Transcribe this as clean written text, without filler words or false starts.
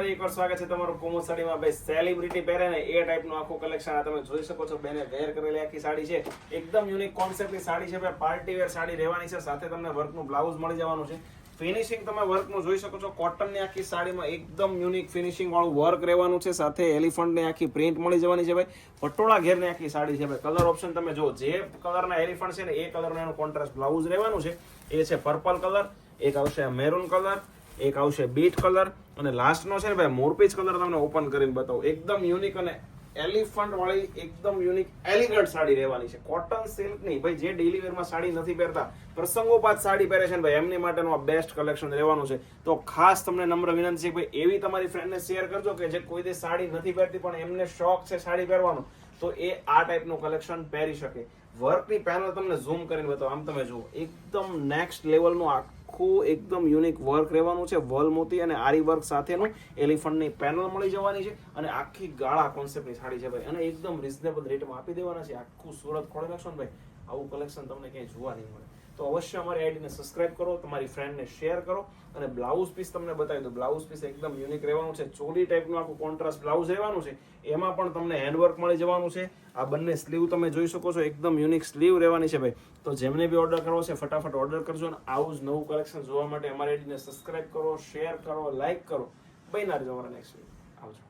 ફરી એકવાર સ્વાગત છે તમારું કોમોસ સાડીમાં. ભાઈ સેલિબ્રિટી પહેરે ને એ ટાઈપનું આખું કલેક્શન આ તમે જોઈ શકો છો. બેને વેર કરેલી આખી સાડી છે, એકદમ યુનિક કોન્સેપ્ટની સાડી છે ભાઈ. પાર્ટી વેર સાડી રહેવાની છે, સાથે તમને વર્કનું બ્લાઉઝ મળી જવાનું છે. ફિનિશિંગ તમે વર્કનું જોઈ શકો છો. કોટનની આખી સાડીમાં એકદમ યુનિક ફિનિશિંગ વાળું વર્ક રહેવાનું છે, સાથે એલિફન્ટની આખી પ્રિન્ટ મળી જવાની છે ભાઈ. પટોળા ઘેરની આખી સાડી છે ભાઈ. કલર ઓપ્શન તમે જો, જે કલરના એલિફન્ટ છે ને એ કલરનું એનું કોન્ટ્રાસ્ટ બ્લાઉઝ રહેવાનું છે. એ છે પર્પલ કલર, એક આવશે મેરૂન કલર, એક આવશે બીટ કલર અને લાસ્ટનો છે ને ભાઈ મોરપીચ કલર. તમને ઓપન કરીને બતાવું, એકદમ યુનિક અને એલિફન્ટ વાળી એકદમ યુનિક એલિગન્ટ સાડી રહેવાની છે. કોટન સિલ્ક ની ભાઈ, જે ડેલી વેરમાં સાડી નથી પહેરતા, પ્રસંગોપાત સાડી પહેરે છે ને ભાઈ, એમની માટેનું આ બેસ્ટ કલેક્શન રહેવાનું છે. તો ખાસ તમને નમ્ર વિનંતી છે ભાઈ, એવી તમારી ફ્રેન્ડને શેર કરજો કે જે કોઈ દે સાડી નથી પહેરતી પણ એમને શોખ છે સાડી પહેરવાનો, તો એ આ ટાઈપનું કલેક્શન પહેરી શકે. વર્કની પેનલ તમને ઝૂમ કરીને બતાવો. આમ તમે જુઓ, એકદમ નેક્સ્ટ લેવલનું આખું એકદમ યુનિક વર્ક રહેવાનું છે. વલ મોતી અને આરી વર્ક સાથેનું એલિફન્ટની પેનલ મળી જવાની છે અને આખી ગાળા કોન્સેપ્ટની સાડી છે ભાઈ. અને એકદમ રિઝનેબલ રેટમાં આપી દેવાના છે. આખું સુરત ખોલી નાખશો ને ભાઈ, આવું કલેક્શન તમને ક્યાંય જોવા નહીં મળે. તો અવશ્ય અમારી આઈડીને સબસ્ક્રાઇબ કરો, તમારી ફ્રેન્ડને શેર કરો. અને બ્લાઉઝ પીસ તમને બતાવી દો. બ્લાઉઝ પીસ એકદમ યુનિક રહેવાનું છે. ચોલી ટાઈપનું આખું કોન્ટ્રાસ્ટ બ્લાઉઝ રહેવાનું છે. એમાં પણ તમને હેન્ડવર્ક મળી જવાનું છે. આ બંને સ્લીવ તમે જોઈ શકો છો, એકદમ યુનિક સ્લીવ રહેવાની છે ભાઈ. તો જેમને બી ઓર્ડર કરવો છે ફટાફટ ઓર્ડર કરજો. અને આવું જ નવું કલેક્શન જોવા માટે અમારી આઈડીને સબસ્ક્રાઇબ કરો, શેર કરો, લાઇક કરો. બન્યા રહેજો અમારા નેક્સ્ટ વિડીયો. આવજો.